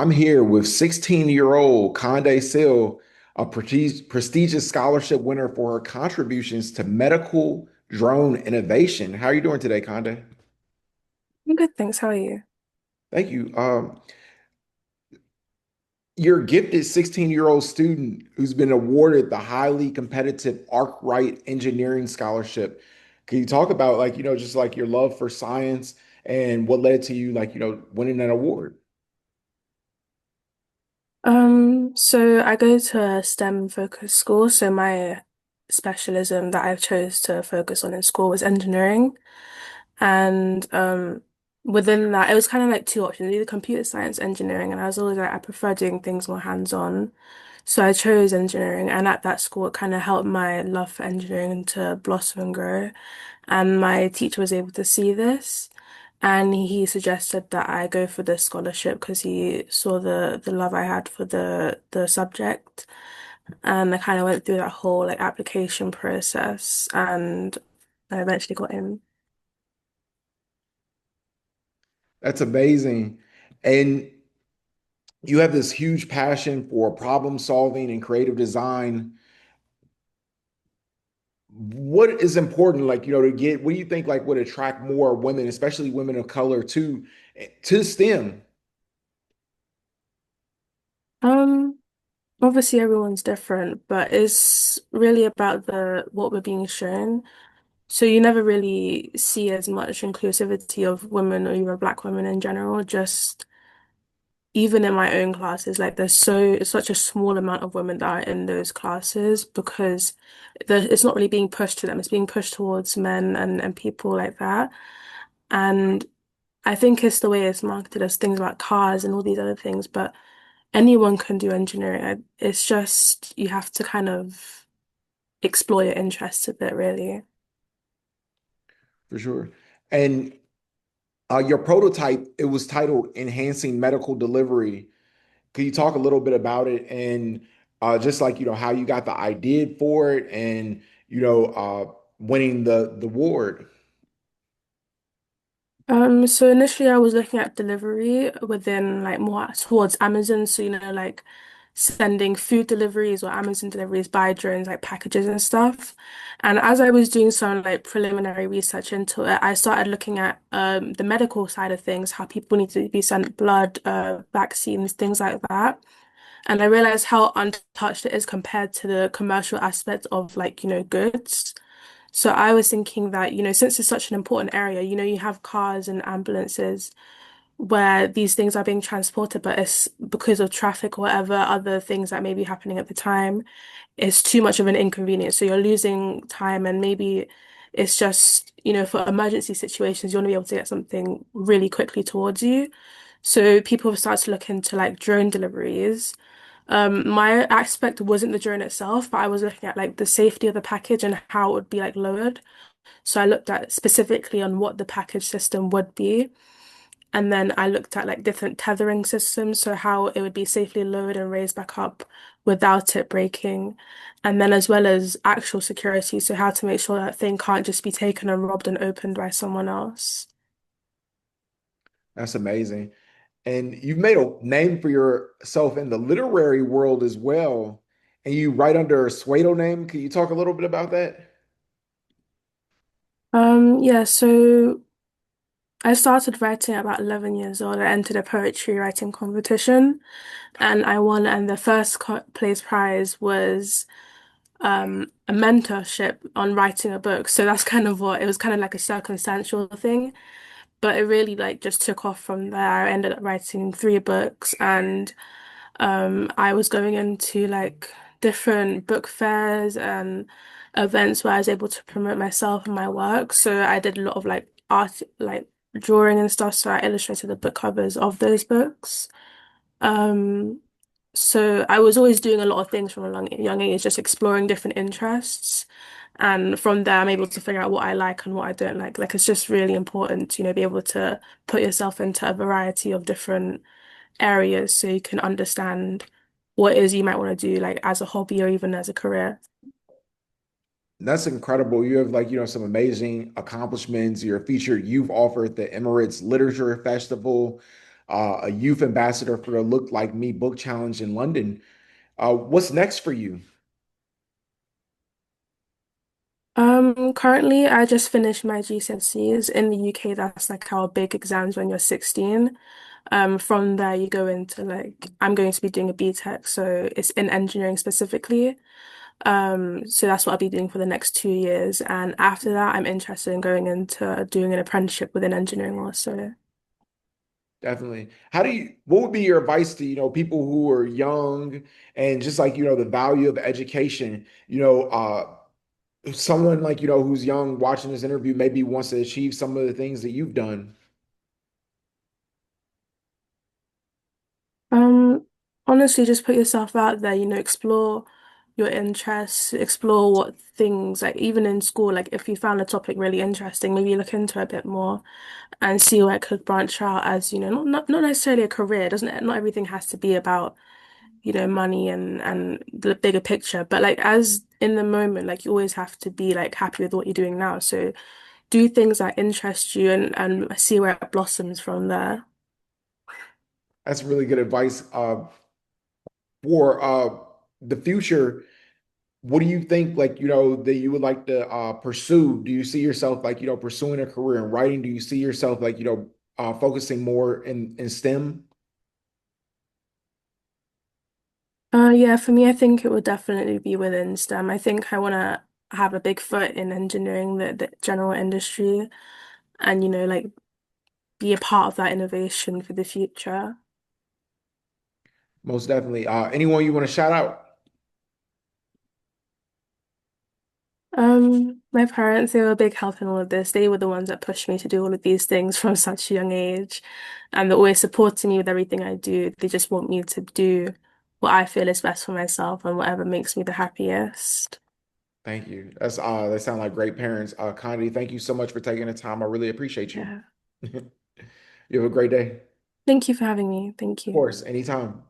I'm here with 16-year-old Kande Sill, a prestigious scholarship winner for her contributions to medical drone innovation. How are you doing today, Kande? I'm good, thanks. How are you? Thank you. You're a gifted 16-year-old student who's been awarded the highly competitive Arkwright Engineering Scholarship. Can you talk about just like your love for science and what led to you winning that award? So I go to a STEM focused school. So my specialism that I chose to focus on in school was engineering. And within that, it was kind of like two options, either computer science, engineering, and I was always like, I prefer doing things more hands-on. So I chose engineering, and at that school, it kind of helped my love for engineering to blossom and grow. And my teacher was able to see this, and he suggested that I go for this scholarship because he saw the love I had for the subject. And I kind of went through that whole like application process, and I eventually got in. That's amazing. And you have this huge passion for problem solving and creative design. What is important, to get, what do you think would attract more women, especially women of color, to STEM? Um, Obviously everyone's different, but it's really about the what we're being shown. So you never really see as much inclusivity of women or even black women in general, just even in my own classes, like it's such a small amount of women that are in those classes because it's not really being pushed to them. It's being pushed towards men and people like that. And I think it's the way it's marketed as things like cars and all these other things, but anyone can do engineering. It's just you have to kind of explore your interests a bit, really. For sure. And your prototype, it was titled Enhancing Medical Delivery. Could you talk a little bit about it and just how you got the idea for it and, winning the award? So initially I was looking at delivery within like more towards Amazon. So, like sending food deliveries or Amazon deliveries by drones, like packages and stuff. And as I was doing some like preliminary research into it, I started looking at the medical side of things, how people need to be sent blood, vaccines, things like that. And I realized how untouched it is compared to the commercial aspect of like, goods. So I was thinking that, since it's such an important area, you have cars and ambulances where these things are being transported, but it's because of traffic or whatever other things that may be happening at the time, it's too much of an inconvenience. So you're losing time and maybe it's just, for emergency situations, you want to be able to get something really quickly towards you. So people have started to look into like drone deliveries. My aspect wasn't the drone itself, but I was looking at like the safety of the package and how it would be like lowered. So I looked at specifically on what the package system would be. And then I looked at like different tethering systems, so how it would be safely lowered and raised back up without it breaking. And then as well as actual security, so how to make sure that thing can't just be taken and robbed and opened by someone else. That's amazing. And you've made a name for yourself in the literary world as well. And you write under a pseudonym. Can you talk a little bit about that? Yeah, so I started writing at about 11 years old. I entered a poetry writing competition and I won, and the first place prize was a mentorship on writing a book. So that's kind of what it was, kind of like a circumstantial thing, but it really like just took off from there. I ended up writing three books, and I was going into like different book fairs and events where I was able to promote myself and my work. So I did a lot of like art, like drawing and stuff. So I illustrated the book covers of those books. Um, so I was always doing a lot of things from a young age, just exploring different interests. And from there, I'm able to figure out what I like and what I don't like. Like, it's just really important to, be able to put yourself into a variety of different areas so you can understand what it is you might want to do, like as a hobby or even as a career. That's incredible. You have some amazing accomplishments. You're a featured youth author at the Emirates Literature Festival. a youth ambassador for the Look Like Me book challenge in London. What's next for you? Currently I just finished my GCSEs. In the UK, that's like our big exams when you're 16. From there you go into like I'm going to be doing a BTEC, so it's in engineering specifically. So that's what I'll be doing for the next 2 years. And after that, I'm interested in going into doing an apprenticeship within engineering also. Definitely. What would be your advice to, people who are young and just like, the value of education, someone like, who's young watching this interview maybe wants to achieve some of the things that you've done. Um, Honestly, just put yourself out there, explore your interests, explore what things, like even in school, like if you found a topic really interesting, maybe look into it a bit more and see where it could branch out as, not necessarily a career. Doesn't it? Not everything has to be about, money and the bigger picture, but like as in the moment, like you always have to be like happy with what you're doing now. So do things that interest you and see where it blossoms from there. That's really good advice for the future. What do you think, like, that you would like to pursue? Do you see yourself like, pursuing a career in writing? Do you see yourself like, focusing more in STEM? Yeah, for me, I think it would definitely be within STEM. I think I want to have a big foot in engineering, the general industry, and like be a part of that innovation for the future. Most definitely. Anyone you want to shout out? My parents, they were a big help in all of this. They were the ones that pushed me to do all of these things from such a young age, and they're always supporting me with everything I do. They just want me to do what I feel is best for myself and whatever makes me the happiest. Thank you. They sound like great parents. Kande, thank you so much for taking the time. I really appreciate you. Yeah. You have a great day. Of Thank you for having me. Thank you. course, anytime.